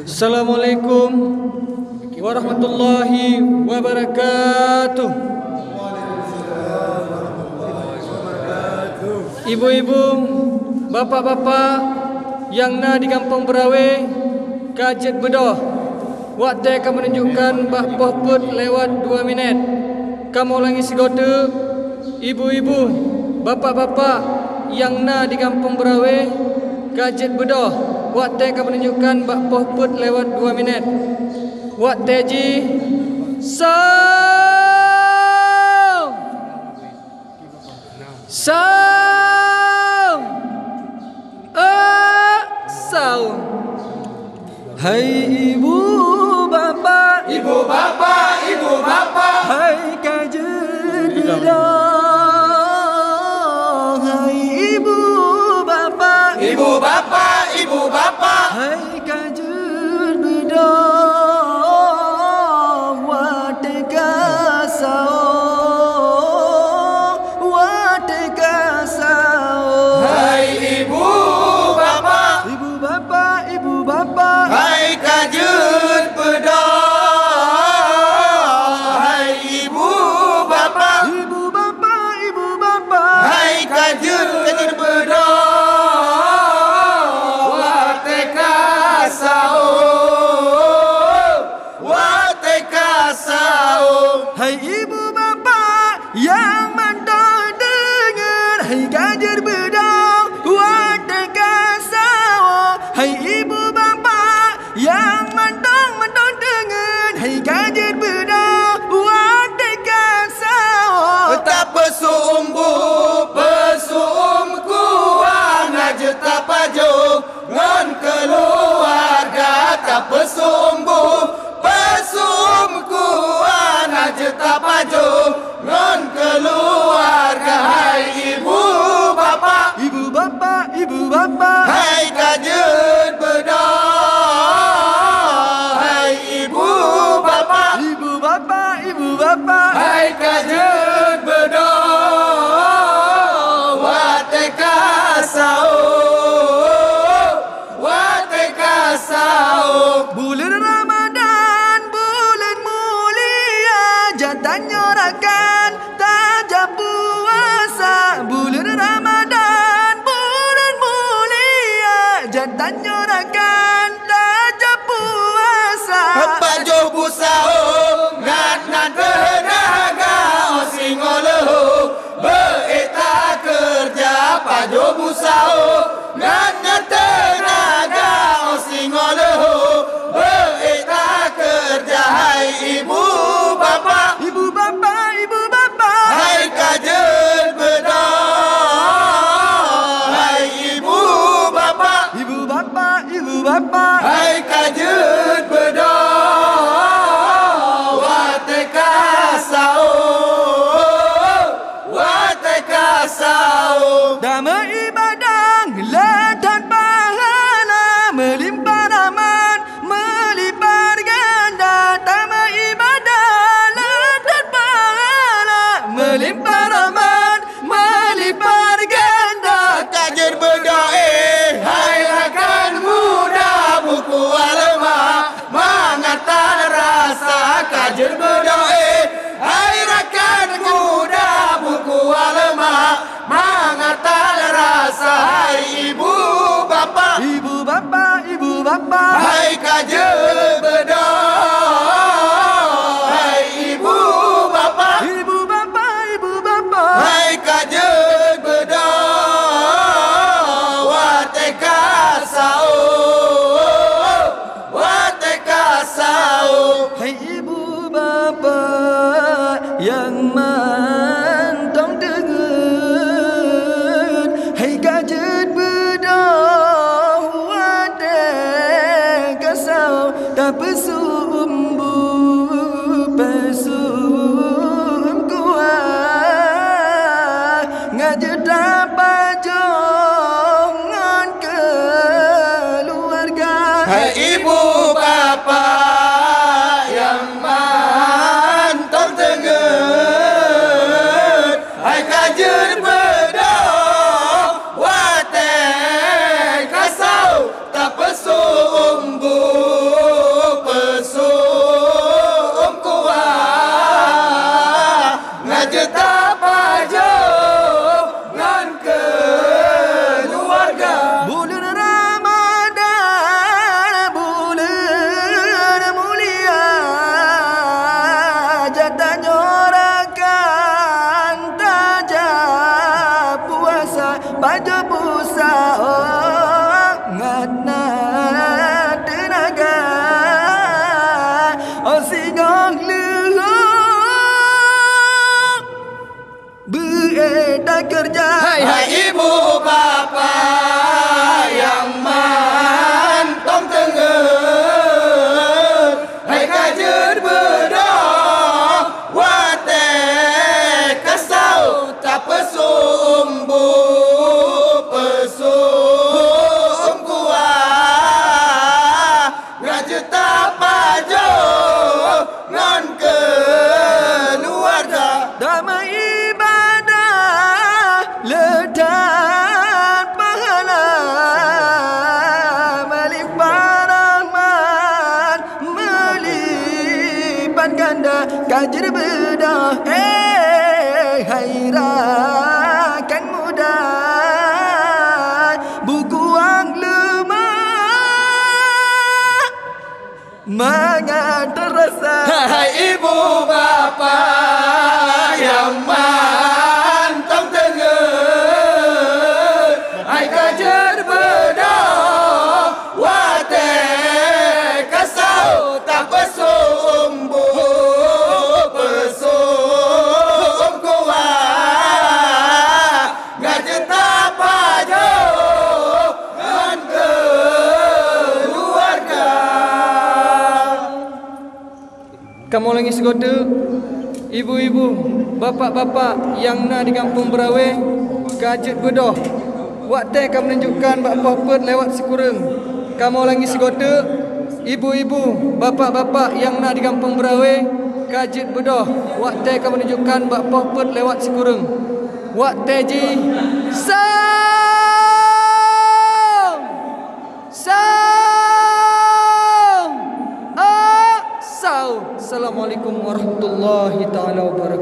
Assalamualaikum warahmatullahi wabarakatuh. Ibu-ibu, bapa-bapa yang na di kampung Berawe, kajet bedoh. Waktu kamu menunjukkan bah put lewat 2 minit. Kamu ulangi segoda. Ibu-ibu, bapa-bapa yang na di kampung Berawe, kajet bedoh. Waktu kamu menunjukkan bah put lewat 2 minit. Waktu ji sound. Sound. Hai ibu bapa, Ibu bapa, ibu bapa, hai kajet bedoh. Hai ibu bapa, ibu bapa, ibu bapa, hai kajet bedoh. hai kajut bedoh. Hai ibu bapa, Ibu bapa, ibu bapa, hai kajut bedoh. Wateka sao, wateka sao. hai ibu bapa yang mandor dengar, hai kajet bedoh, wateka sao. Hai ibu bapa yang mandor dengar, hai kajet bedoh, wateka sao. Tak pesumbu, pesum kuang aja tak pajung ngan keluarga. Tak pesumbu, pesum kuang aja tak pajung ngan keluarga. Hai ibu bapa, Ibu bapa, ibu bapa, hai kajut bedoh. Hai ibu bapa, ibu bapa, ibu bapa, hai kajut bedoh. Wateka sao, wateka sao. bulan Ramadan, bulan mulia, jatah nyorakan tajam puasa. Bulan Ramadan, bulan mulia, jatah nyorakan tajam puasa. Pajo busao, ngat ngat tenaga, osing oleho, beeta kerja. Pajo busao, ngat ngat tenaga, osing oleho, beeta kerja. Hai ibu bapa, Ibu bapa, ibu bapa, hai kajut bedoh. Hai ibu bapa, ibu bapa, ibu bapa, hai kajut bedoh. Wateka sao, wateka sao. damai ibadah dan pahala, melimpah rahmat, melimpah ganda. Damai ibadah dan pahala, melimpah rahmat, melimpah ganda. Kajer berdoa, hai rakan muda, buku alma, mengatan rasa. Kajer berdoa, hai rakan muda, buku alma, mengatan rasa. Hai ibu bapa, Ibu bapa, ibu bapa, hai kajer berdoa. Hai ibu bapa, ibu bapa, ibu bapa, hai kajet bedoh. Wateka sao, wateka sao. hai ibu bapa yang mantong dengar, hai kajet bedoh, wadah kasau, tak pesumbu, pesum kuah, ngajet dapat jongan keluarga. Hai ibu bapa yang mantap dengar, hai kajer bedoh. baju busa ngana tenaga singong lu beredar kerja. Hai ibu bapa yang mantong tengah, hai kajer bedah wate kasau tak pesumbu pesum kuah ngaji tak pajo ngan keluarga damai ibadah letak pahala malik barahman melipat ganda kajer bedah hairakan muda buku ang lemah mangat terasa. Hai ibu bapa yang mantong tengah, hai kajer bedah wate kasau tak pesumbu pesum kuah ngaji tak pajo ngan keluarga. Kamu lagi segoda, ibu-ibu, bapak-bapak yang nak di kampung Berawe, kajet bedoh. Waktu kamu menunjukkan apa-apa lewat sekurang. Kamu lagi segoda, ibu-ibu, bapak-bapak yang nak di kampung Berawe, kajet bedoh. Waktu kamu menunjukkan apa-apa lewat sekurang. Waktu ji sang sang. Assalamualaikum warahmatullahi taala wabarakatuh.